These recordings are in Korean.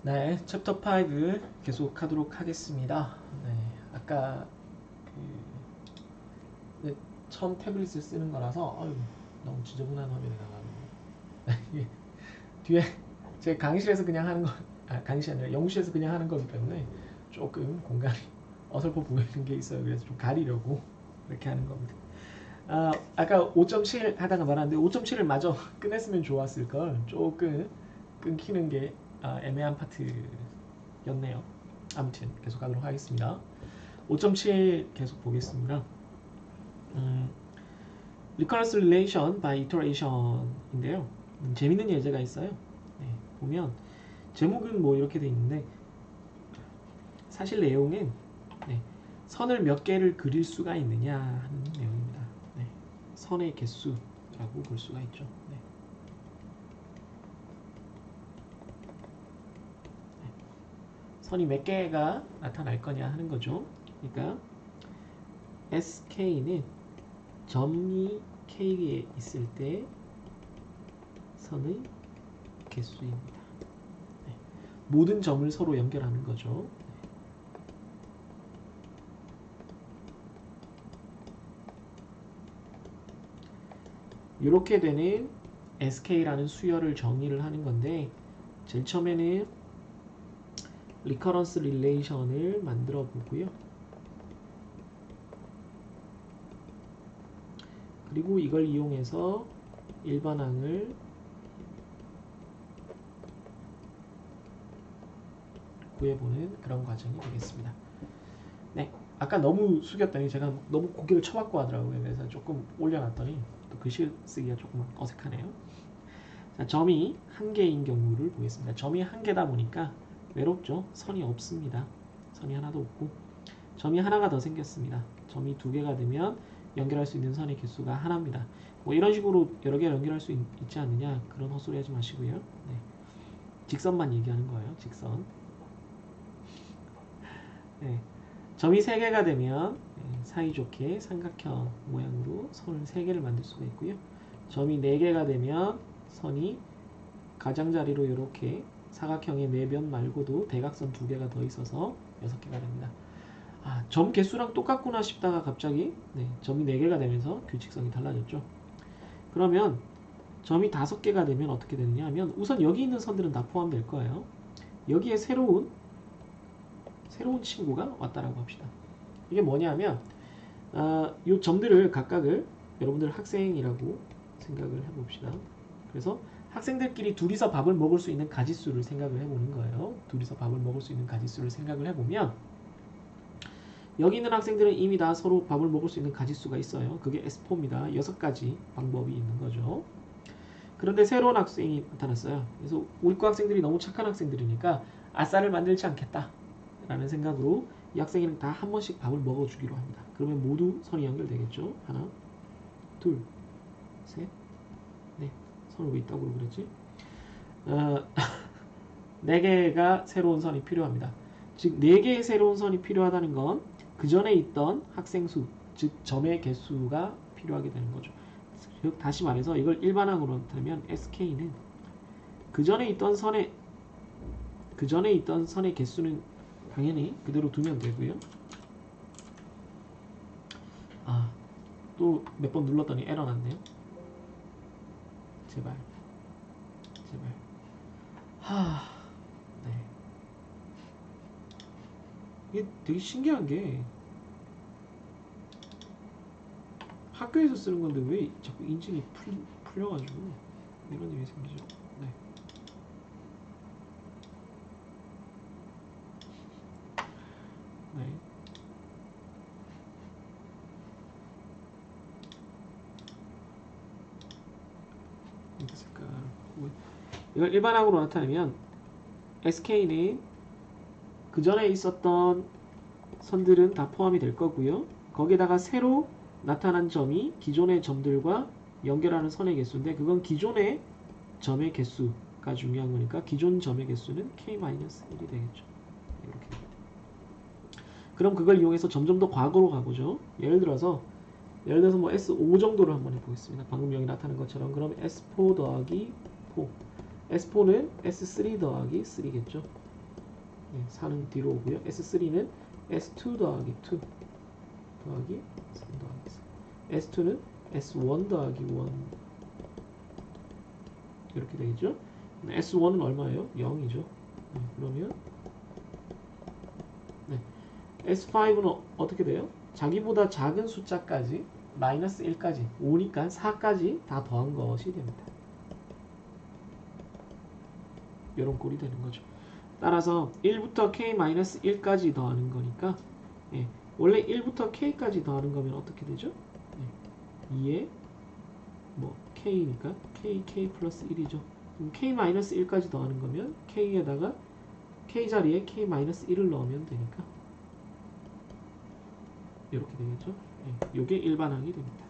네, 챕터 5 계속하도록 하겠습니다. 네, 아까 네, 처음 태블릿을 쓰는 거라서 너무 지저분한 화면이 나가지고 뒤에 제 강의실에서 그냥 하는 거, 강의실이 아니라 연구실에서 그냥 하는 거기 때문에 조금 공간이 어설퍼 보이는 게 있어요. 그래서 좀 가리려고 이렇게 하는 겁니다. 아까 5.7 하다가 말았는데 5.7을 마저 끝냈으면 좋았을 걸 조금 끊기는 게 애매한 파트였네요. 아무튼 계속 가도록 하겠습니다. 5.7 계속 보겠습니다. Recurrence Relation by Iteration인데요. 재밌는 예제가 있어요. 네, 보면 제목은 뭐 이렇게 돼 있는데 사실 내용은 선을 몇 개를 그릴 수가 있느냐 하는 내용입니다. 선의 개수라고 볼 수가 있죠. 선이 몇 개가 나타날 거냐 하는 거죠. 그러니까 SK는 점이 K에 있을 때 선의 개수입니다. 모든 점을 서로 연결하는 거죠. 이렇게 되는 SK라는 수열을 정의를 하는 건데 제일 처음에는 리커런스 릴레이션을 만들어 보고요. 그리고 이걸 이용해서 일반항을 구해보는 그런 과정이 되겠습니다. 네, 아까 너무 숙였더니 제가 너무 고개를 쳐박고 하더라고요. 그래서 조금 올려놨더니 또 글씨 쓰기가 조금 어색하네요. 자, 점이 한 개인 경우를 보겠습니다. 점이 한 개다 보니까 외롭죠? 선이 없습니다. 선이 하나도 없고 점이 하나가 더 생겼습니다. 점이 두 개가 되면 연결할 수 있는 선의 개수가 하나입니다. 뭐 이런 식으로 여러 개 연결할 수 있지 않느냐 그런 헛소리 하지 마시고요. 네. 직선만 얘기하는 거예요. 직선. 네. 점이 3개가 되면 사이좋게 삼각형 모양으로 선을 3개를 만들 수가 있고요. 점이 4개가 되면 선이 가장자리로 이렇게 사각형의 4변 말고도 대각선 2개가 더 있어서 6개가 됩니다. 점 개수랑 똑같구나 싶다가 갑자기 점이 4개가 되면서 규칙성이 달라졌죠. 그러면 점이 5개가 되면 어떻게 되느냐 하면 우선 여기 있는 선들은 다 포함될 거예요. 여기에 새로운 친구가 왔다라고 합시다. 이게 뭐냐면 이 점들을 각각을 여러분들 학생이라고 생각을 해봅시다. 그래서 학생들끼리 둘이서 밥을 먹을 수 있는 가짓수를 생각을 해보는 거예요. 둘이서 밥을 먹을 수 있는 가짓수를 생각을 해보면 여기 있는 학생들은 이미 다 서로 밥을 먹을 수 있는 가짓수가 있어요. 그게 S4입니다. 6가지 방법이 있는 거죠. 그런데 새로운 학생이 나타났어요. 그래서 우리 과 학생들이 너무 착한 학생들이니까 아싸를 만들지 않겠다 라는 생각으로 이 학생이랑 다 한 번씩 밥을 먹어주기로 합니다. 그러면 모두 선이 연결되겠죠. 하나, 둘, 셋, 넷. 선을 왜 있다고 그랬지? 4개가 새로운 선이 필요합니다. 즉 4개의 새로운 선이 필요하다는 건 그 전에 있던 학생 수, 즉 점의 개수가 필요하게 되는 거죠. 즉 다시 말해서 이걸 일반항으로 나타내면 SK는 그 전에 있던 선의 개수는 당연히 그대로 두면 되고요. 또 몇 번 눌렀더니 에러 났네요. 제발. 네. 이게 되게 신기한 게 학교에서 쓰는 건데 왜 자꾸 인증이 풀려가지고 이런 일이 생기죠. 네. 네. 이걸 일반항으로 나타내면 SK는 그 전에 있었던 선들은 다 포함이 될 거고요. 거기에다가 새로 나타난 점이 기존의 점들과 연결하는 선의 개수인데 그건 기존의 점의 개수가 중요한 거니까 기존 점의 개수는 K-1이 되겠죠. 이렇게. 그럼 그걸 이용해서 점점 더 과거로 가보죠. 예를 들어서 뭐 S5 정도를 한번 해보겠습니다. 방금 여기 나타난 것처럼 그럼 S4 더하기 4 S4는 S3 더하기 3겠죠. 네, 4는 뒤로 오고요. S3는 S2 더하기 2 더하기 3 더하기 4. S2는 S1 더하기 1 이렇게 되겠죠. S1은 얼마예요? 0이죠. 네, 그러면 네, S5는 어떻게 돼요? 자기보다 작은 숫자까지 마이너스 1까지 5니까 4까지 다 더한 것이 됩니다. 이런 꼴이 되는 거죠. 따라서 1부터 k-1까지 더하는 거니까 예, 원래 1부터 k까지 더하는 거면 어떻게 되죠? 예, 2에 뭐 k니까 k 플러스 1이죠. 그럼 k-1까지 더하는 거면 k에다가 k 자리에 k-1을 넣으면 되니까 이렇게 되겠죠. 예, 요게 일반항이 됩니다.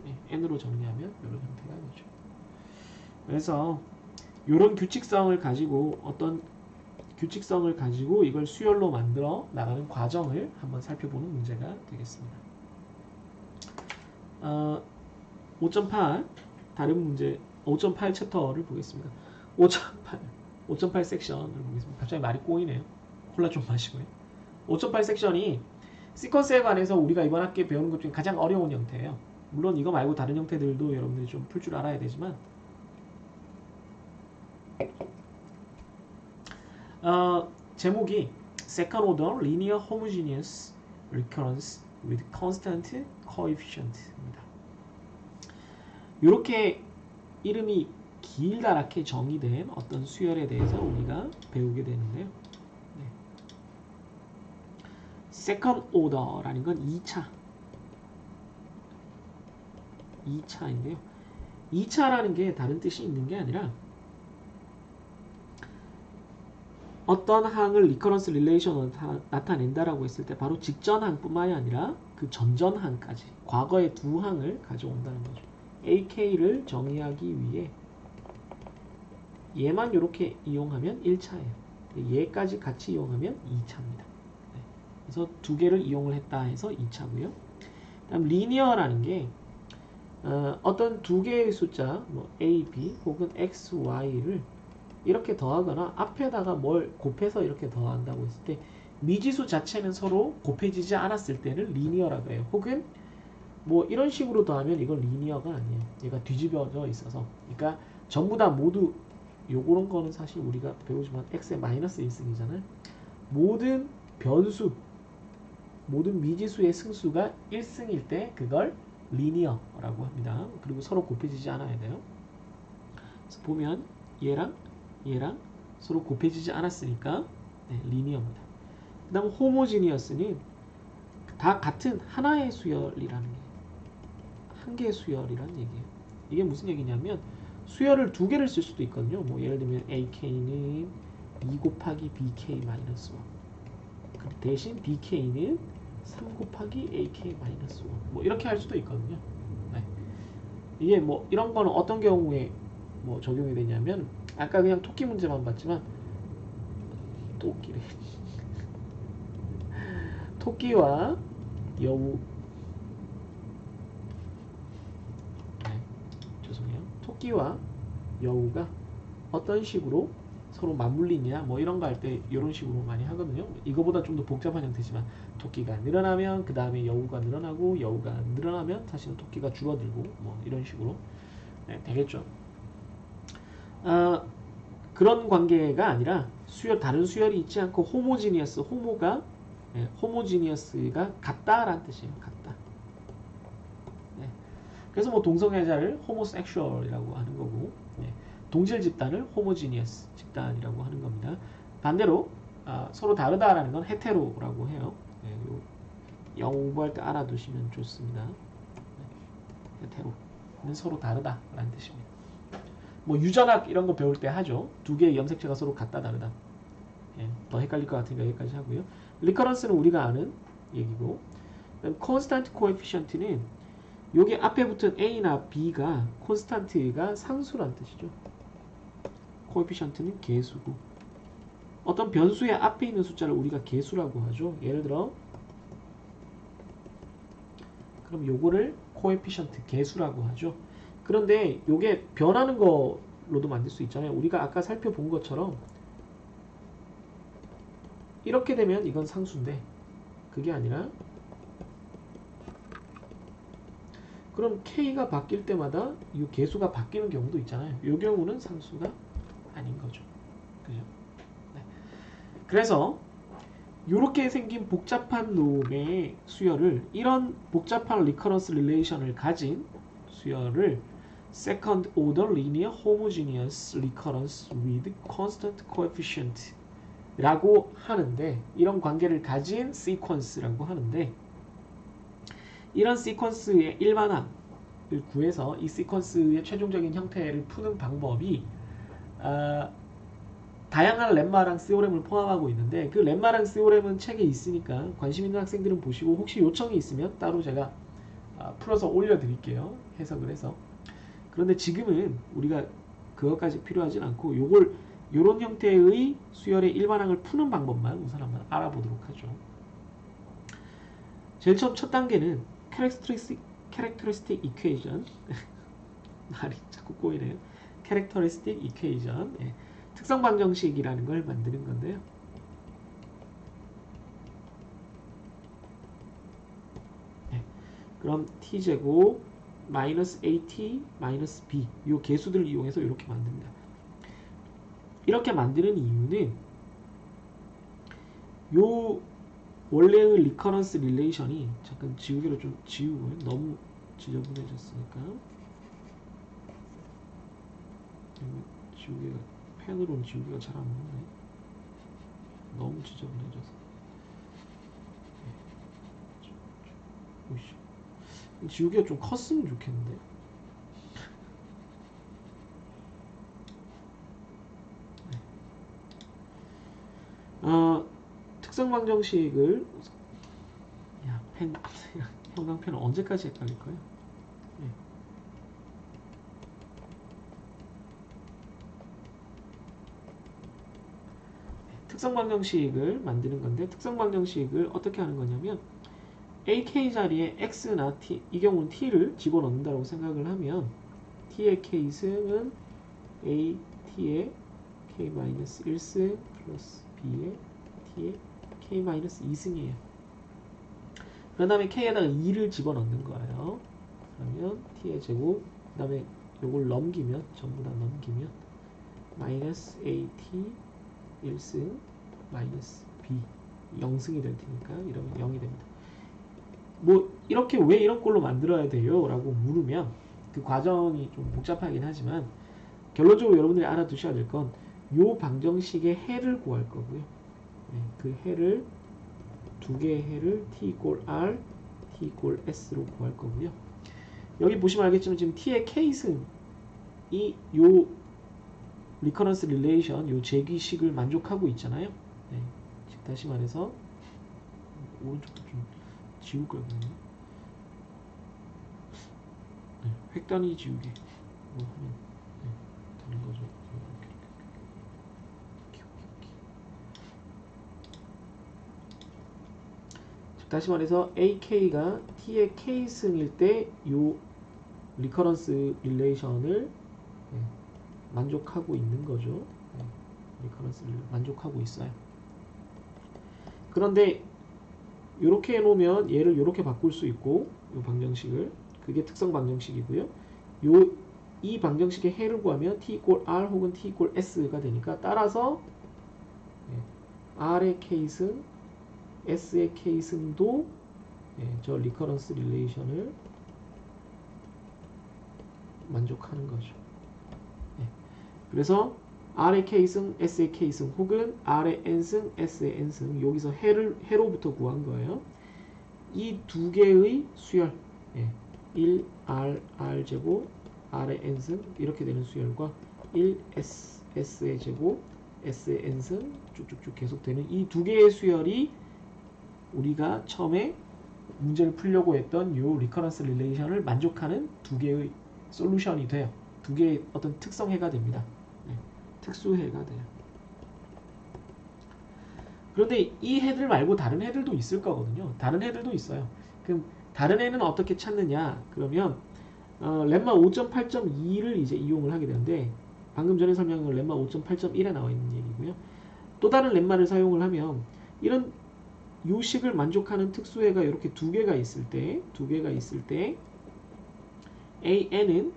예, n으로 정리하면 이런 형태가 되죠. 그래서 이런 규칙성을 가지고 어떤 규칙성을 가지고 이걸 수열로 만들어 나가는 과정을 한번 살펴보는 문제가 되겠습니다. 5.8 다른 문제 5.8 챕터를 보겠습니다. 5.8 섹션을 보겠습니다. 갑자기 말이 꼬이네요. 콜라 좀 마시고요. 5.8 섹션이 시퀀스에 관해서 우리가 이번 학기에 배우는 것 중에 가장 어려운 형태예요. 물론 이거 말고 다른 형태들도 여러분들이 좀 풀 줄 알아야 되지만 제목이 Second Order Linear Homogeneous Recurrence with Constant Coefficient입니다. 이렇게 이름이 길다랗게 정의된 어떤 수열에 대해서 우리가 배우게 되는데요. 네. Second Order라는 건 2차인데요. 2차라는 게 다른 뜻이 있는 게 아니라 어떤 항을 리커런스 릴레이션으로 나타낸다라고 했을 때 바로 직전항 뿐만이 아니라 그 전전항까지 과거의 두 항을 가져온다는 거죠. AK를 정의하기 위해 얘만 이렇게 이용하면 1차예요. 얘까지 같이 이용하면 2차입니다. 네. 그래서 두 개를 이용을 했다 해서 2차고요. 다음 리니어라는 게 어떤 두 개의 숫자 뭐 A, B 혹은 X, Y를 이렇게 더하거나 앞에다가 뭘 곱해서 이렇게 더한다고 했을 때 미지수 자체는 서로 곱해지지 않았을 때는 리니어라고 해요. 혹은 뭐 이런 식으로 더하면 이건 리니어가 아니에요. 얘가 뒤집어져 있어서. 그러니까 전부 다 모두 요런 거는 사실 우리가 배우지만 x의 마이너스 1승이잖아요. 모든 변수, 모든 미지수의 승수가 1승일 때 그걸 리니어라고 합니다. 그리고 서로 곱해지지 않아야 돼요. 그래서 보면 얘랑 서로 곱해지지 않았으니까 네, 리니어입니다. 그 다음 호모지니어스는 다 같은 하나의 수열이라는 게 한 개의 수열이라는 얘기예요. 이게 무슨 얘기냐면 수열을 두 개를 쓸 수도 있거든요. 뭐 예를 들면 AK는 2 곱하기 BK 마이너스 1 대신 BK는 3 곱하기 AK 마이너스 1 뭐 이렇게 할 수도 있거든요. 네. 이게 뭐 이런 거는 어떤 경우에 뭐 적용이 되냐면 아까 그냥 토끼 문제만 봤지만 토끼와 여우 토끼와 여우가 어떤 식으로 서로 맞물리냐 뭐 이런 거 할 때 이런 식으로 많이 하거든요. 이거보다 좀 더 복잡한 형태지만 토끼가 늘어나면 그 다음에 여우가 늘어나고 여우가 늘어나면 사실은 토끼가 줄어들고 뭐 이런 식으로 네, 되겠죠. 그런 관계가 아니라 다른 수열이 있지 않고 호모지니어스 호모지니어스가 같다라는 뜻이에요. 같다. 네. 그래서 뭐 동성애자를 호모섹슈얼이라고 하는 거고 동질 집단을 호모지니어스 집단이라고 하는 겁니다. 반대로 서로 다르다라는 건 헤테로라고 해요. 영어 공부할 때 알아두시면 좋습니다. 헤테로는 서로 다르다라는 뜻입니다. 뭐 유전학 이런 거 배울 때 하죠. 두 개의 염색체가 서로 같다 다르다. 더 헷갈릴 것 같으니까 여기까지 하고요. 리커런스는 우리가 아는 얘기고, 콘스탄트 코에피션트는 여기 앞에 붙은 A나 B가 콘스탄트가 상수란 뜻이죠. 코에피션트는 개수고, 어떤 변수의 앞에 있는 숫자를 우리가 개수라고 하죠. 예를 들어 그럼 요거를 코에피션트 개수라고 하죠. 그런데 요게 변하는 거로도 만들 수 있잖아요. 우리가 아까 살펴본 것처럼 이렇게 되면 이건 상수인데 그게 아니라 그럼 K가 바뀔 때마다 이 개수가 바뀌는 경우도 있잖아요. 이 경우는 상수가 아닌 거죠. 그죠? 네. 그래서 이렇게 생긴 복잡한 놈의 수열을 이런 복잡한 리커런스 릴레이션을 가진 수열을 Second Order Linear Homogeneous Recurrence with Constant Coefficient 라고 하는데 이런 관계를 가진 시퀀스라고 하는데 이런 시퀀스의 일반항을 구해서 이 시퀀스의 최종적인 형태를 푸는 방법이 다양한 렘마랑 스오렘을 포함하고 있는데 그 렘마랑 스오렘은 책에 있으니까 관심 있는 학생들은 보시고 혹시 요청이 있으면 따로 제가 풀어서 올려드릴게요. 해석을 해서. 그런데 지금은 우리가 그것까지 필요하진 않고 요런 형태의 수열의 일반항을 푸는 방법만 우선 한번 알아보도록 하죠. 제일 처음 첫 단계는 characteristic equation 말이 자꾸 꼬이네요. characteristic equation 예. 특성 방정식이라는 걸 만드는 건데요. 네. 그럼 t제곱 마이너스 at 마이너스 b 이 개수들을 이용해서 이렇게 만듭니다. 이렇게 만드는 이유는 요 원래의 리커런스 릴레이션이 잠깐 지우개로 좀 지우고요. 너무 지저분해졌으니까 지우개가 펜으로는 지우개가 잘 안 나오네. 너무 지저분해져서. 오이씨. 지우개가 좀 컸으면 좋겠는데. 특성 방정식을 형광펜은 언제까지 헷갈릴까요? 네. 특성 방정식을 만드는 건데 특성 방정식을 어떻게 하는 거냐면 AK 자리에 X나 T, 이 경우는 T를 집어넣는다고 생각을 하면 T의 K승은 A, T의 K-1승 플러스 B의 T의 K-2승이에요. 그 다음에 K에다가 2를 집어넣는 거예요. 그러면 T의 제곱, 그 다음에 요걸 넘기면, 전부 다 넘기면 마이너스 AT 1승 마이너스 B 0승이 될 테니까 이러면 0이 됩니다. 뭐 이렇게 왜 이런 꼴로 만들어야 돼요? 라고 물으면 그 과정이 좀 복잡하긴 하지만 결론적으로 여러분들이 알아두셔야 될 건 요 방정식의 해를 구할 거고요. 네, 그 해를 두 개의 해를 t 이꼴 r, t 이꼴 s로 구할 거고요. 여기 보시면 알겠지만 지금 t의 k승이 요 리커런스 릴레이션, 요 제기식을 만족하고 있잖아요. 네, 즉 다시 말해서 오른쪽도 좀 지울 걸 그랬네. 네, 획단위 지우개 뭐 하면 네, 되는 거죠. 다시 말해서 AK가 T의 K승일 때 이 리커런스 릴레이션을 만족하고 있는 거죠. 리커런스를 만족하고 있어요. 그런데 이렇게 해놓으면 얘를 이렇게 바꿀 수 있고 이 방정식을 그게 특성 방정식이고요. 이 방정식의 해를 구하면 T 이꼴 R 혹은 T 이꼴 S가 되니까 따라서 R의 K승 S의 K승도 저 리커런스 릴레이션을 만족하는 거죠. 그래서 R의 K승, S의 K승 혹은 R의 N승, S의 N승 여기서 해로부터 구한 거예요. 이 두 개의 수열 1R, R제곱, R의 N승 이렇게 되는 수열과 1S, S의 제곱, S의 N승 쭉쭉쭉 계속되는 이 두 개의 수열이 우리가 처음에 문제를 풀려고 했던 요 리커런스 릴레이션을 만족하는 두 개의 솔루션이 돼요. 두 개의 어떤 특성해가 됩니다. 특수해가 돼요. 그런데 이 해들 말고 다른 해들도 있을 거거든요. 다른 해들도 있어요. 그럼 다른 해는 어떻게 찾느냐? 그러면 렘마 5.8.2를 이제 이용을 하게 되는데 방금 전에 설명한 렘마 5.8.1에 나와 있는 얘기고요. 또 다른 렘마를 사용을 하면 이런 요식을 만족하는 특수해가 이렇게 두 개가 있을 때 AN은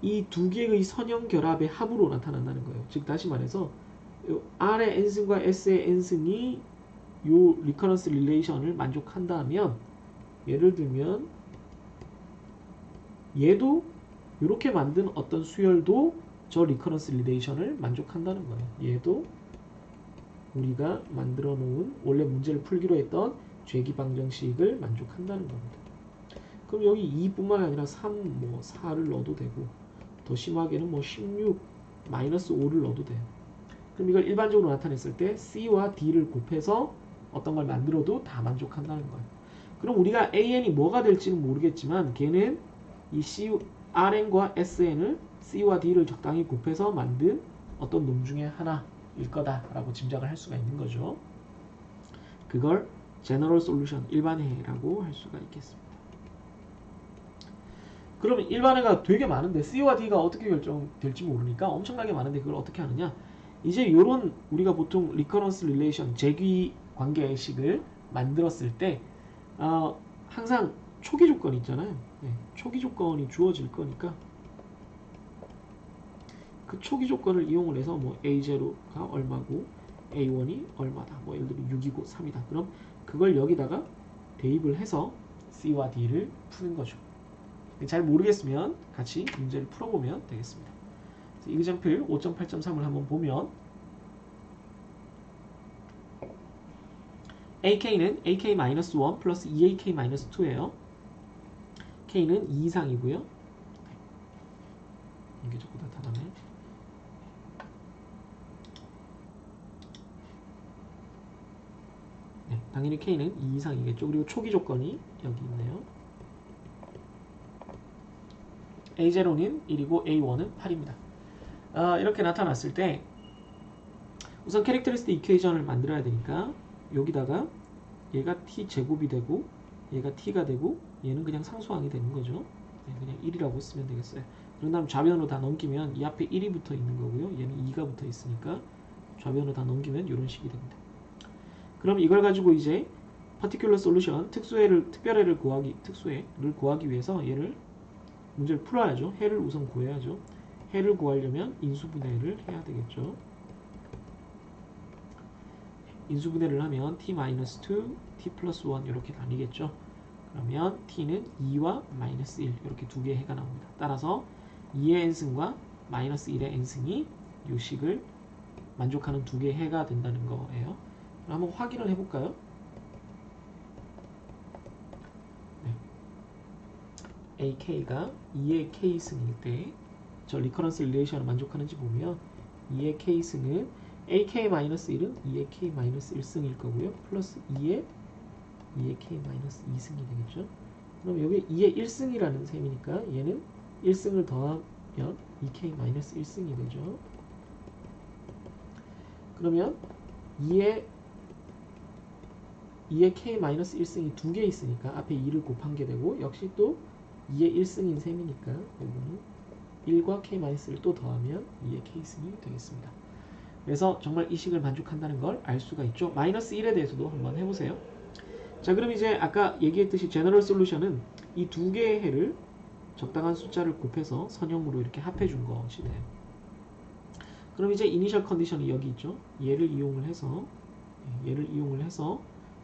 이 두 개의 선형 결합의 합으로 나타난다는 거예요. 즉 다시 말해서 R의 n승과 S의 n승이 요 리커런스 릴레이션을 만족한다면, 예를 들면 얘도 이렇게 만든 어떤 수열도 저 리커런스 릴레이션을 만족한다는 거예요. 얘도 우리가 만들어 놓은 원래 문제를 풀기로 했던 죄기 방정식을 만족한다는 겁니다. 그럼 여기 2뿐만 아니라 3, 4를 넣어도 되고, 더 심하게는 16, 마이너스 5를 넣어도 돼요. 그럼 이걸 일반적으로 나타냈을 때 C와 D를 곱해서 어떤 걸 만들어도 다 만족한다는 거예요. 그럼 우리가 AN이 뭐가 될지는 모르겠지만 걔는 이 RN과 SN을 C와 D를 적당히 곱해서 만든 어떤 놈 중에 하나일 거다라고 짐작을 할 수가 있는 거죠. 그걸 General Solution, 일반해라고 할 수가 있겠습니다. 그러면 일반해가 되게 많은데 C와 D가 어떻게 결정될지 모르니까 엄청나게 많은데 그걸 어떻게 하느냐? 이제 요런 우리가 보통 리커런스 릴레이션, 재귀 관계식을 만들었을 때 항상 초기 조건이 있잖아요. 네, 초기 조건이 주어질 거니까 그 초기 조건을 이용을 해서 A0가 얼마고 A1이 얼마다, 예를 들어 6이고 3이다. 그럼 그걸 여기다가 대입을 해서 C와 D를 푸는 거죠. 잘 모르겠으면 같이 문제를 풀어보면 되겠습니다. example 5.8.3을 한번 보면 AK는 AK-1 플러스 2AK-2예요. K는 2 이상이고요. 이게 자꾸 나타나네. 네, 당연히 K는 2 이상이겠죠. 그리고 초기 조건이 여기 있네요. A0는 1이고 A1은 8입니다. 이렇게 나타났을 때 우선 캐릭터리스틱 이퀘이션을 만들어야 되니까 여기다가 얘가 t제곱이 되고 얘가 t가 되고 얘는 그냥 상수항이 되는 거죠. 네, 그냥 1이라고 쓰면 되겠어요. 그런 다음 좌변으로 다 넘기면 이 앞에 1이 붙어 있는 거고요. 얘는 2가 붙어 있으니까 좌변으로 다 넘기면 이런 식이 됩니다. 그럼 이걸 가지고 이제 particular solution, 특별해를 구하기 위해서 얘를 문제를 풀어야죠. 해를 우선 구해야죠. 해를 구하려면 인수분해를 해야 되겠죠. 인수분해를 하면 t-2, t+1 이렇게 나뉘겠죠. 그러면 t는 2와 마이너스 1 이렇게 두 개의 해가 나옵니다. 따라서 2의 n승과 마이너스 1의 n승이 이 식을 만족하는 두 개의 해가 된다는 거예요. 그럼 한번 확인을 해볼까요? AK가 2의 K승일 때 저 리커런스 릴레이션을 만족하는지 보면 2의 K승은 AK-1은 2의 K-1승일 거고요. 플러스 2의 K-2승이 되겠죠. 그럼 여기 2의 1승이라는 셈이니까 얘는 1승을 더하면 2K-1승이 되죠. 그러면 2의 K-1승이 두 개 있으니까 앞에 2를 곱한 게 되고, 역시 또 2의 1승인 셈이니까 이거는 1과 K-1을 또 더하면 2의 K승이 되겠습니다. 그래서 정말 이 식을 만족한다는 걸 알 수가 있죠. 마이너스 1에 대해서도 한번 해보세요. 자, 그럼 이제 아까 얘기했듯이 제너럴 솔루션은 이 두 개의 해를 적당한 숫자를 곱해서 선형으로 이렇게 합해 준 것이 돼요. 그럼 이제 이니셜 컨디션이 여기 있죠. 얘를 이용을 해서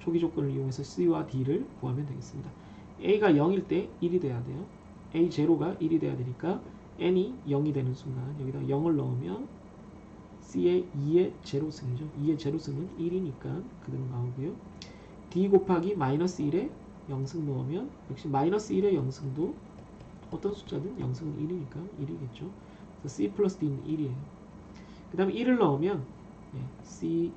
초기 조건을 이용해서 C와 D를 구하면 되겠습니다. A가 0일 때 1이 돼야 돼요. A0가 1이 돼야 되니까 n이 0이 되는 순간 여기다 0을 넣으면 C의 2의 제로승이죠. 2의 제로승은 1이니까 그대로 나오고요. D 곱하기 마이너스 1에 0승 넣으면 역시 마이너스 1의 0승도 어떤 숫자든 0승은 1이니까 1이겠죠. 그래서 C 플러스 D는 1이에요. 그 다음에 1을 넣으면 C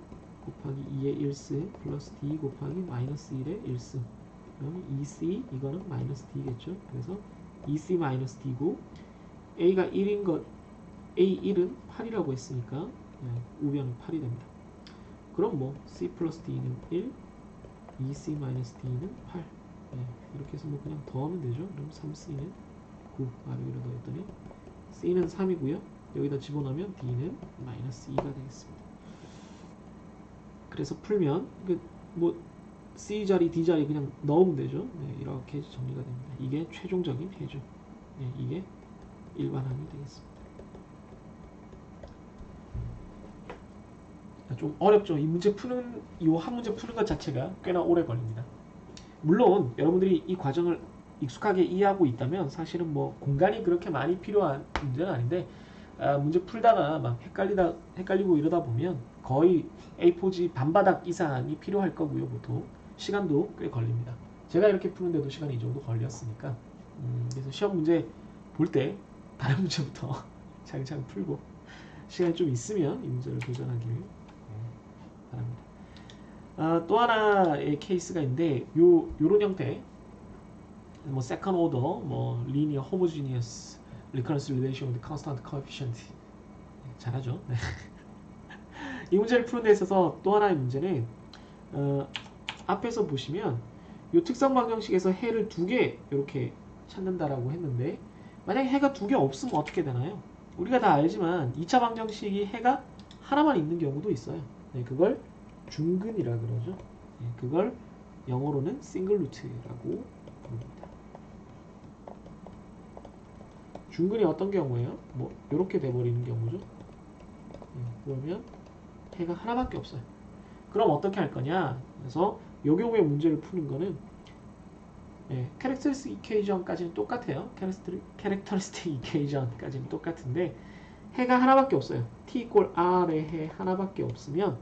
곱하기 2의 1승 플러스 D 곱하기 마이너스 1의 1승, 그러면 2C 이거는 마이너스 D겠죠. 그래서 2C 마이너스 D고, A가 1인 것, A1은 8이라고 했으니까 우변은 8이 됩니다. 그럼 C 플러스 D는 1, 2C 마이너스 D는 8. 이렇게 해서 그냥 더하면 되죠. 그럼 3C는 9 아래 위로 넣었더니 C는 3이고요. 여기다 집어넣으면 D는 마이너스 2가 되겠습니다. 그래서 풀면 뭐 C 자리, D 자리 그냥 넣으면 되죠. 네, 이렇게 정리가 됩니다. 이게 최종적인 해죠. 네, 이게 일반항이 되겠습니다. 좀 어렵죠. 이 문제 푸는 이 한 문제 푸는 것 자체가 꽤나 오래 걸립니다. 물론 여러분들이 이 과정을 익숙하게 이해하고 있다면 사실은 뭐 공간이 그렇게 많이 필요한 문제는 아닌데 문제 풀다가 막 헷갈리고 이러다 보면 거의 A4지 반바닥 이상이 필요할 거고요. 보통 시간도 꽤 걸립니다. 제가 이렇게 푸는데도 시간이 이 정도 걸렸으니까 그래서 시험 문제 볼 때 다른 문제부터 차근차근 풀고 시간이 좀 있으면 이 문제를 도전하길 바랍니다. 또 하나의 케이스가 있는데 요런 형태 뭐 second order, 뭐 linear homogeneous recurrence relation with constant coefficient 잘하죠. 네. 이 문제를 푸는 데 있어서 또 하나의 문제는 앞에서 보시면 이 특성 방정식에서 해를 두 개 이렇게 찾는다라고 했는데 만약에 해가 두 개 없으면 어떻게 되나요? 우리가 다 알지만 2차 방정식이 해가 하나만 있는 경우도 있어요. 네, 그걸 중근이라 그러죠. 네, 그걸 영어로는 싱글 루트라고 부릅니다. 중근이 어떤 경우예요? 뭐 이렇게 돼버리는 경우죠. 그러면 해가 하나밖에 없어요. 그럼 어떻게 할 거냐? 그래서 이 경우에 문제를 푸는 거는 캐릭터리스틱 이퀘이션까지는 똑같아요. 캐릭터리스틱 이퀘이션까지는 똑같은데 해가 하나밖에 없어요. t 이퀄 r의 해 하나밖에 없으면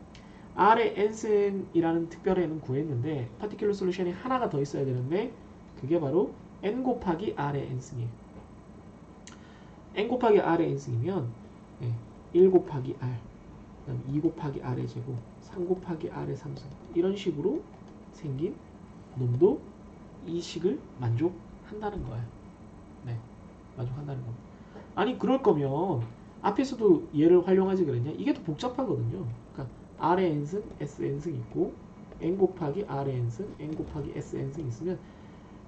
r의 n승이라는 특별해는 구했는데 파티큘러 솔루션이 하나가 더 있어야 되는데 그게 바로 n 곱하기 r의 n승이에요. n 곱하기 r의 n승이면 1 곱하기 r, 그다음 2 곱하기 r의 제곱, 3 곱하기 r의 3승 이런 식으로 생긴 놈도 이 식을 만족한다는 거예요. 네, 만족한다는 겁니다. 아니 그럴 거면 앞에서도 얘를 활용하지 그랬냐? 이게 더 복잡하거든요. 그러니까 r의 n승, sn승 있고 n 곱하기 r의 n승, n 곱하기 sn승 있으면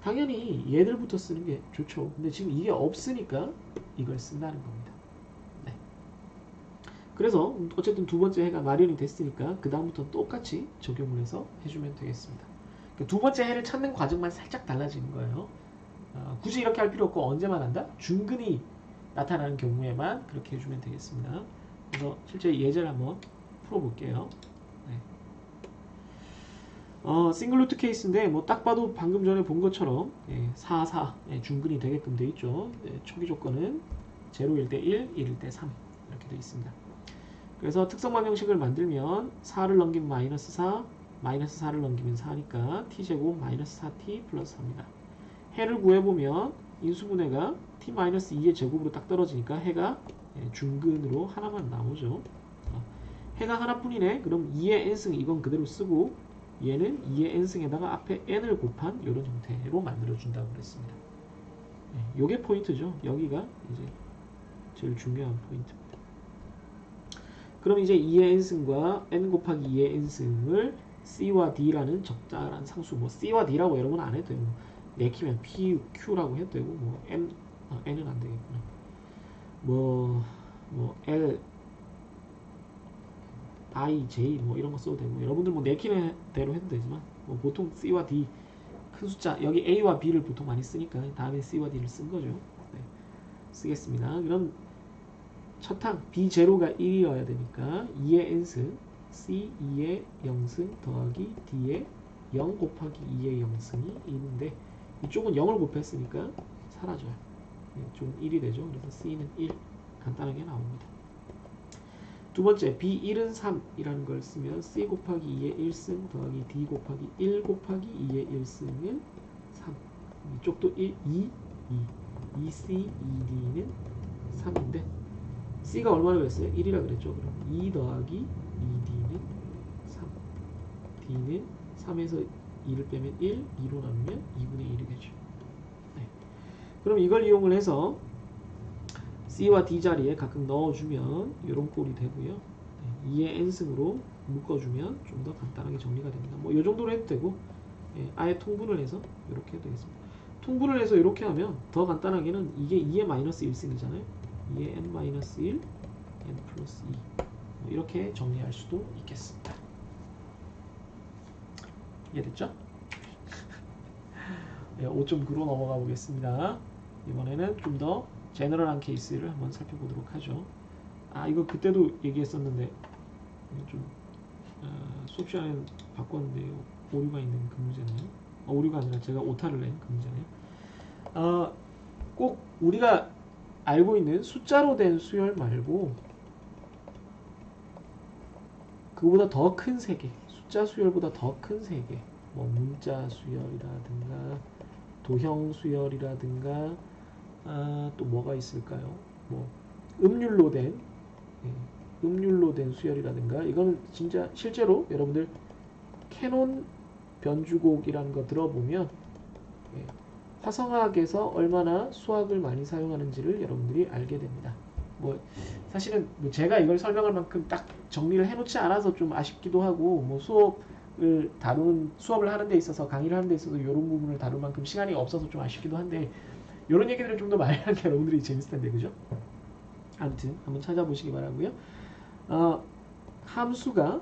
당연히 얘들부터 쓰는 게 좋죠. 근데 지금 이게 없으니까 이걸 쓴다는 겁니다. 네. 그래서 어쨌든 두 번째 해가 마련이 됐으니까 그 다음부터 똑같이 적용을 해서 해주면 되겠습니다. 두 번째 해를 찾는 과정만 살짝 달라지는 거예요. 굳이 이렇게 할 필요 없고 언제만 한다? 중근이 나타나는 경우에만 그렇게 해주면 되겠습니다. 그래서 실제 예제를 한번 풀어볼게요. 네. 싱글루트 케이스인데 뭐 딱 봐도 방금 전에 본 것처럼 4, 4 중근이 되게끔 돼 있죠. 초기 조건은 0일 때 1, 1일 때 3 이렇게 돼 있습니다. 그래서 특성 방정식을 만들면 4를 넘기면 마이너스 4, 마이너스 4를 넘기면 4니까 t제곱 마이너스 4t 플러스 4입니다. 해를 구해보면 인수분해가 t-2의 제곱으로 딱 떨어지니까 해가 중근으로 하나만 나오죠. 해가 하나뿐이네. 그럼 2의 n승 이건 그대로 쓰고 얘는 2의 n승에다가 앞에 n을 곱한 이런 형태로 만들어준다고 그랬습니다. 요게 포인트죠. 여기가 이제 제일 중요한 포인트입니다. 그럼 이제 2의 n승과 n 곱하기 2의 n승을 c와 d라는 적절한 상수, 뭐 c와 d라고 여러분 안 해도 되고, 내키면 p, q라고 해도 되고, 뭐 n은 안 되겠구나. 뭐 l, i, j 뭐 이런 거 써도 되고, 여러분들 뭐 내키는 대로 해도 되지만, 뭐 보통 c와 d 큰 숫자, 여기 a와 b를 보통 많이 쓰니까 다음에 c와 d를 쓴 거죠. 네, 쓰겠습니다. 그럼 첫 항 b0가 1이어야 되니까 2의 n승 c 2의 0승 더하기 d의 0 곱하기 2의 0승이 1인데 이쪽은 0을 곱했으니까 사라져요. 이쪽은 1이 되죠. 그래서 c는 1 간단하게 나옵니다. 두 번째 b1은 3이라는 걸 쓰면 c 곱하기 2의 1승 더하기 d 곱하기 1 곱하기 2의 1승은 3. 이쪽도 1, 2, 2c, 2d는 3인데 c가 얼마나 그랬어요? 1이라 그랬죠. 그럼 2 더하기 2d는 3. d는 3에서 2를 빼면 1, 2로 나누면 2분의 1이 되죠. 네. 그럼 이걸 이용을 해서 c와 d 자리에 가끔 넣어주면 이런 꼴이 되고요. 네. 2의 n승으로 묶어주면 좀 더 간단하게 정리가 됩니다. 뭐 이 정도로 해도 되고 아예 통분을 해서 이렇게 해도 되겠습니다. 통분을 해서 이렇게 하면 더 간단하게는 이게 2의 마이너스 1승이잖아요. 2의 n-1, n 플러스 2 이렇게 정리할 수도 있겠습니다. 이해됐죠? 네, 5.9로 넘어가 보겠습니다. 이번에는 좀 더 제너럴한 케이스를 한번 살펴보도록 하죠. 아, 이거 그때도 얘기했었는데 좀 수업 시간에 바꿨는데 오류가 있는 그 문제네요. 오류가 아니라 제가 오타를 낸 그 문제네요. 꼭 우리가 알고 있는 숫자로 된 수열 말고 그거보다 더 큰 세계, 숫자 수열보다 더 큰 세계, 뭐 문자 수열이라든가 도형 수열이라든가 또 뭐가 있을까요? 뭐 음률로 된 수열이라든가 이거는 진짜 실제로 여러분들 캐논 변주곡이라는 거 들어보면 화성학에서 얼마나 수학을 많이 사용하는지를 여러분들이 알게 됩니다. 뭐 사실은 뭐 제가 이걸 설명할 만큼 딱 정리를 해놓지 않아서 좀 아쉽기도 하고 뭐 수업을 하는 데 있어서 강의를 하는 데 있어서 이런 부분을 다룰 만큼 시간이 없어서 좀 아쉽기도 한데 이런 얘기들을 좀 더 많이 하는 게 여러분들이 재밌을 텐데 그죠? 아무튼 한번 찾아보시기 바라고요. 함수가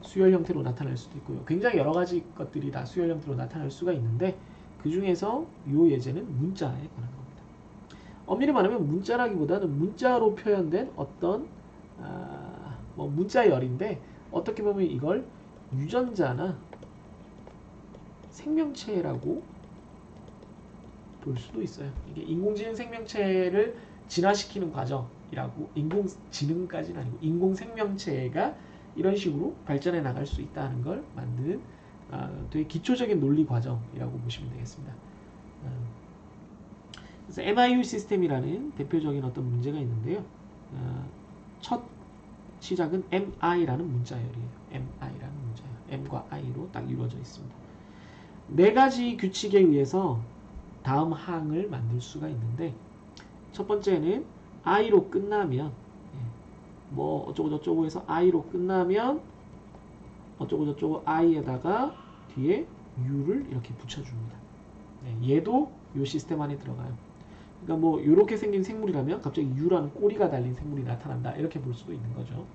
수열 형태로 나타날 수도 있고요. 굉장히 여러 가지 것들이 다 수열 형태로 나타날 수가 있는데 그 중에서 이 예제는 문자에 관한 겁니다. 엄밀히 말하면 문자라기보다는 문자로 표현된 어떤 뭐 문자열인데 어떻게 보면 이걸 유전자나 생명체라고 볼 수도 있어요. 이게 인공지능 생명체를 진화시키는 과정이라고, 인공지능까지는 아니고 인공생명체가 이런 식으로 발전해 나갈 수 있다는 걸 만드는 되게 기초적인 논리 과정이라고 보시면 되겠습니다. 그래서 MIU 시스템이라는 대표적인 어떤 문제가 있는데요. 첫 시작은 MI라는 문자열이에요. MI라는 문자열. M과 I로 딱 이루어져 있습니다. 네 가지 규칙에 의해서 다음 항을 만들 수가 있는데 첫 번째는 I로 끝나면 뭐 어쩌고 저쩌고 해서 I로 끝나면 어쩌고 저쩌고 I에다가 뒤에 U를 이렇게 붙여줍니다. 얘도 이 시스템 안에 들어가요. 그러니까 뭐 이렇게 생긴 생물이라면 갑자기 U라는 꼬리가 달린 생물이 나타난다 이렇게 볼 수도 있는 거죠.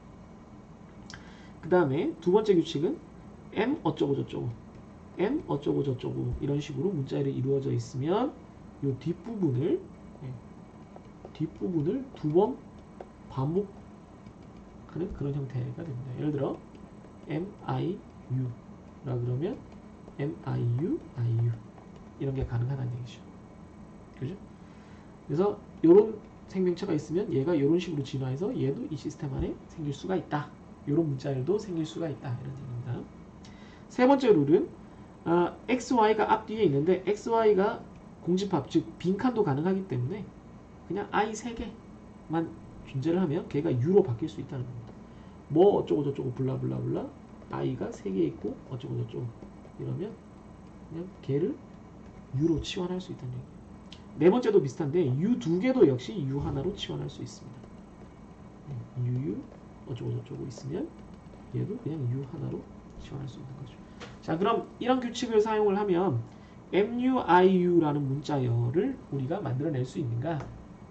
그 다음에 두 번째 규칙은 M 어쩌고 저쩌고 M 어쩌고 저쩌고 이런 식으로 문자열이 이루어져 있으면 이 뒷부분을 두 번 반복하는 그런 형태가 됩니다. 예를 들어 MIU라 그러면 MIU, IU 이런 게 가능하다는 얘기죠. 그죠? 그래서 이런 생명체가 있으면 얘가 이런 식으로 진화해서 얘도 이 시스템 안에 생길 수가 있다. 이런 문자열도 생길 수가 있다. 이런 얘기입니다. 세 번째 룰은 XY가 앞뒤에 있는데 XY가 공집합, 즉 빈칸도 가능하기 때문에 그냥 I 3개만 존재를 하면 걔가 U로 바뀔 수 있다는 겁니다. 뭐 어쩌고 저쩌고 블라블라블라 I가 3개 있고 어쩌고 저쩌고 이러면 그냥 걔를 U로 치환할 수 있다는 얘기예요. 네 번째도 비슷한데 U 2개도 역시 U 하나로 치환할 수 있습니다. UU 어쩌고 저쩌고 있으면 얘도 그냥 U 하나로 치환할 수 있는 거죠. 자, 그럼 이런 규칙을 사용을 하면 MUIU라는 문자열을 우리가 만들어낼 수 있는가?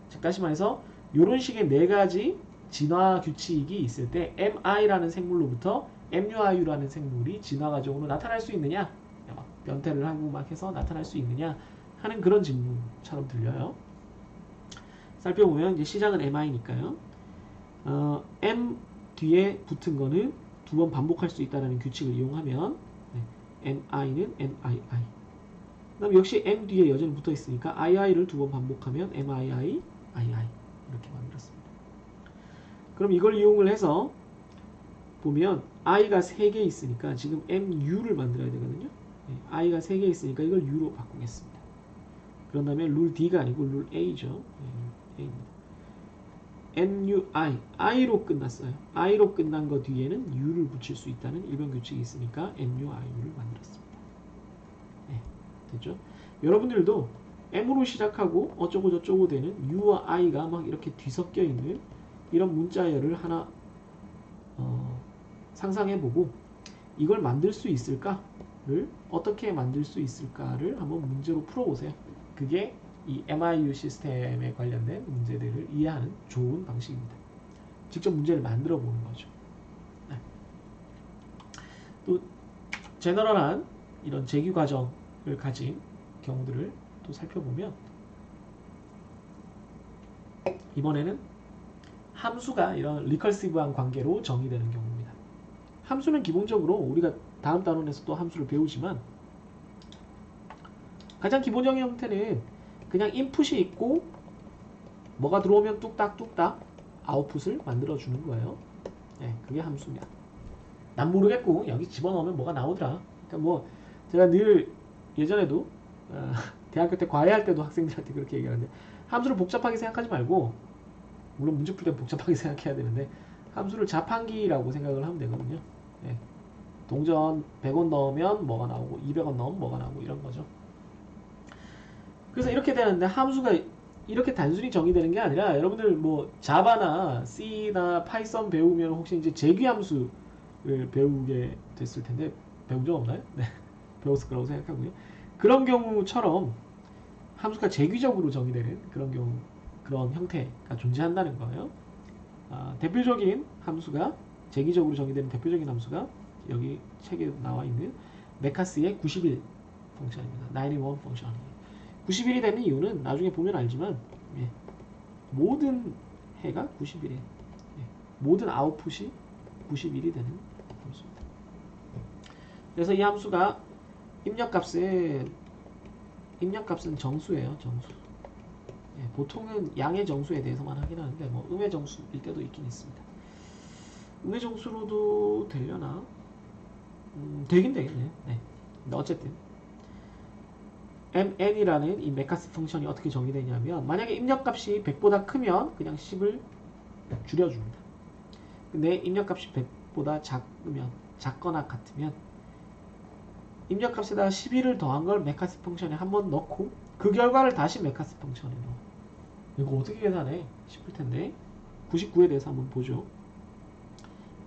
즉 다시 말해서 이런 식의 네 가지 진화 규칙이 있을 때 MI라는 생물로부터 MUIU라는 생물이 진화 과정으로 나타날 수 있느냐? 막 변태를 하고 막 해서 나타날 수 있느냐? 하는 그런 질문처럼 들려요. 살펴보면 이제 시작은 MI니까요. M 뒤에 붙은 거는 두 번 반복할 수 있다는 규칙을 이용하면 MI는 MII. 그다음 역시 M 뒤에 여전히 붙어 있으니까 II를 두 번 반복하면 MII, II 이렇게 만들었습니다. 그럼 이걸 이용을 해서 보면 I가 3개 있으니까 지금 MU를 만들어야 되거든요. I가 3개 있으니까 이걸 U로 바꾸겠습니다. 그런 다음에 룰 D가 아니고 룰 A죠. A입니다. MUI, I로 끝났어요. I로 끝난 거 뒤에는 U를 붙일 수 있다는 일변 규칙이 있으니까 MUIU를 만들었습니다. 됐죠? 여러분들도 M으로 시작하고 어쩌고 저쩌고 되는 U와 I가 막 이렇게 뒤섞여 있는 이런 문자열을 하나 상상해보고 이걸 만들 수 있을까를 어떻게 만들 수 있을까를 한번 문제로 풀어보세요. 그게 이 MIU 시스템에 관련된 문제들을 이해하는 좋은 방식입니다. 직접 문제를 만들어 보는 거죠. 또 제너럴한 이런 재규 과정을 가진 경우들을 또 살펴보면 이번에는 함수가 이런 리커시브한 관계로 정의되는 경우입니다. 함수는 기본적으로 우리가 다음 단원에서 또 함수를 배우지만 가장 기본적인 형태는 그냥 인풋이 있고 뭐가 들어오면 뚝딱뚝딱 아웃풋을 만들어주는 거예요. 네, 그게 함수입니다. 난 모르겠고 여기 집어넣으면 뭐가 나오더라. 그러니까 뭐 제가 늘 예전에도 대학교 때 과외할 때도 학생들한테 그렇게 얘기하는데 함수를 복잡하게 생각하지 말고 물론 문제 풀 때 복잡하게 생각해야 되는데 함수를 자판기라고 생각을 하면 되거든요. 네. 동전 100원 넣으면 뭐가 나오고 200원 넣으면 뭐가 나오고 이런 거죠. 그래서 이렇게 되는데 함수가 이렇게 단순히 정의되는 게 아니라 여러분들 뭐 자바나 C나 파이썬 배우면 혹시 이제 재규 함수를 배우게 됐을 텐데 배운 적 없나요? 네. 배웠을 거라고 생각하고요. 그런 경우처럼 함수가 재규적으로 정의되는 그런 경우 그런 형태가 존재한다는 거예요. 대표적인 함수가 재규적으로 정의되는 대표적인 함수가 여기 책에 나와 있는 메카스의 91 펑션입니다. 91 펑션. 91이 되는 이유는 나중에 보면 알지만 모든 해가 91에 모든 아웃풋이 91이 되는 함수입니다. 그래서 이 함수가 입력값은 정수예요. 정수. 보통은 양의 정수에 대해서만 하긴 하는데 뭐 음의 정수일 때도 있긴 있습니다. 음의 정수로도 되려나? 되긴 되겠네요. 네. 근데 어쨌든 mn이라는 이 메카스 펑션이 어떻게 정의되냐면 만약에 입력값이 100보다 크면 그냥 10을 줄여줍니다. 근데 입력값이 100보다 작거나 같으면 입력값에다가 11을 더한 걸 메카스 펑션에 한번 넣고 그 결과를 다시 메카스 펑션에 넣어. 이거 어떻게 계산해? 싶을 텐데 99에 대해서 한번 보죠.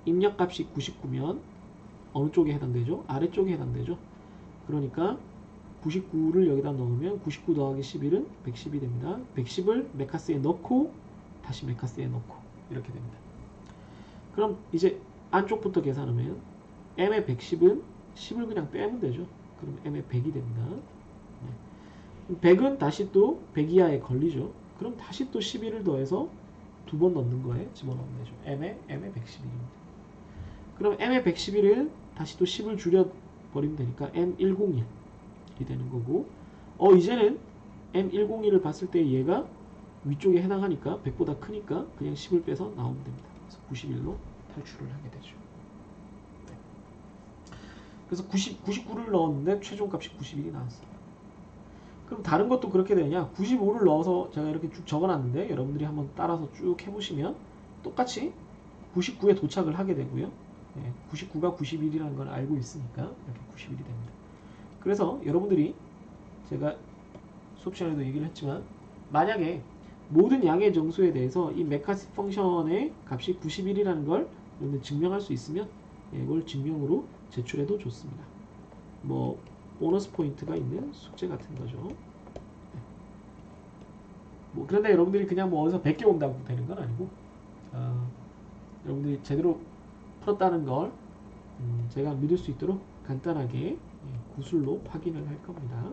입력값이 99면 어느 쪽에 해당되죠? 아래쪽에 해당되죠? 그러니까 99를 여기다 넣으면 99 더하기 11은 110이 됩니다. 110을 메카스에 넣고 다시 메카스에 넣고 이렇게 됩니다. 그럼 이제 안쪽부터 계산하면 m의 110은 10을 그냥 빼면 되죠. 그럼 m의 100이 됩니다. 100은 다시 또 100 이하에 걸리죠. 그럼 다시 또 11을 더해서 두 번 넣는 거에 집어넣으면 되죠. m의 111입니다. 그럼 m의 111을 다시 또 10을 줄여버리면 되니까 m101이 되는 거고 이제는 m101을 봤을 때 얘가 위쪽에 해당하니까 100보다 크니까 그냥 10을 빼서 나오면 됩니다. 그래서 91로 탈출을 하게 되죠. 네. 그래서 99를 넣었는데 최종값이 91이 나왔어요. 그럼 다른 것도 그렇게 되냐? 95를 넣어서 제가 이렇게 쭉 적어놨는데 여러분들이 한번 따라서 쭉 해보시면 똑같이 99에 도착을 하게 되고요. 99가 91이라는 걸 알고 있으니까 이렇게 91이 됩니다. 그래서 여러분들이 제가 수업 시간에도 얘기를 했지만 만약에 모든 양의 정수에 대해서 이 메카스 펑션의 값이 91이라는 걸 여러분들 증명할 수 있으면 이걸 증명으로 제출해도 좋습니다. 뭐 보너스 포인트가 있는 숙제 같은 거죠. 뭐 그런데 여러분들이 그냥 뭐 어디서 100개 온다고 되는 건 아니고 여러분들이 제대로 풀었다는 걸 제가 믿을 수 있도록 간단하게 구술로 확인을 할 겁니다.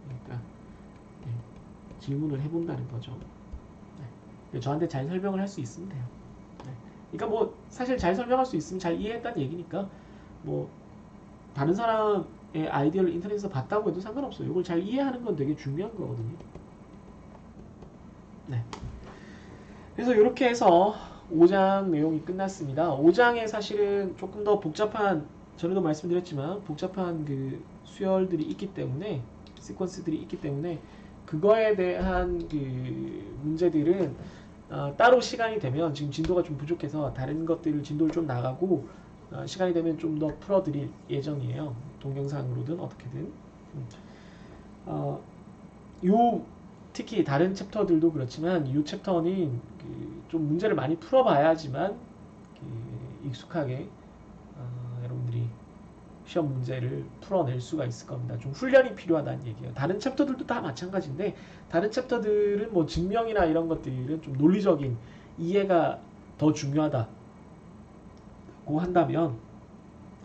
그러니까 질문을 해본다는 거죠. 저한테 잘 설명을 할 수 있으면 돼요. 그러니까 뭐 사실 잘 설명할 수 있으면 잘 이해했다는 얘기니까 뭐 다른 사람의 아이디어를 인터넷에서 봤다고 해도 상관없어요. 이걸 잘 이해하는 건 되게 중요한 거거든요. 네. 그래서 이렇게 해서 5장 내용이 끝났습니다. 5장에 사실은 조금 더 복잡한, 전에도 말씀드렸지만 복잡한 그 수열들이 있기 때문에, 시퀀스들이 있기 때문에 그거에 대한 그 문제들은 따로 시간이 되면, 지금 진도가 좀 부족해서 다른 것들을 진도를 좀 나가고 시간이 되면 좀 더 풀어드릴 예정이에요. 동영상으로든 어떻게든. 특히 다른 챕터들도 그렇지만 이 챕터는 좀 문제를 많이 풀어봐야지만 익숙하게 여러분들이 시험 문제를 풀어낼 수가 있을 겁니다. 좀 훈련이 필요하다는 얘기예요. 다른 챕터들도 다 마찬가지인데 다른 챕터들은 뭐 증명이나 이런 것들은 좀 논리적인 이해가 더 중요하다고 한다면,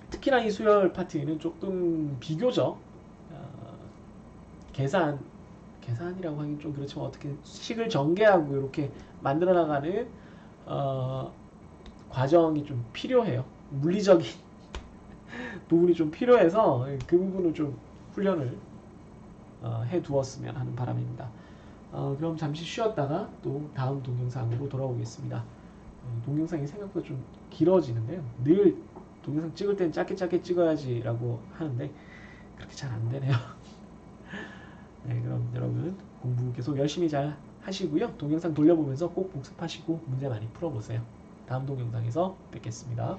특히 특히나 이 수열 파트는 조금 비교적 계산이라고 하긴 좀 그렇지만 어떻게 식을 전개하고 이렇게 만들어 나가는 과정이 좀 필요해요. 물리적인 부분이 좀 필요해서 그 부분을 좀 훈련을 해 두었으면 하는 바람입니다. 그럼 잠시 쉬었다가 또 다음 동영상으로 돌아오겠습니다. 동영상이 생각보다 좀 길어지는데요. 늘 동영상 찍을 땐 짧게 찍어야지 라고 하는데 그렇게 잘 안 되네요. 네, 그럼 여러분 공부 계속 열심히 잘 하시고요. 동영상 돌려보면서 꼭 복습하시고 문제 많이 풀어보세요. 다음 동영상에서 뵙겠습니다.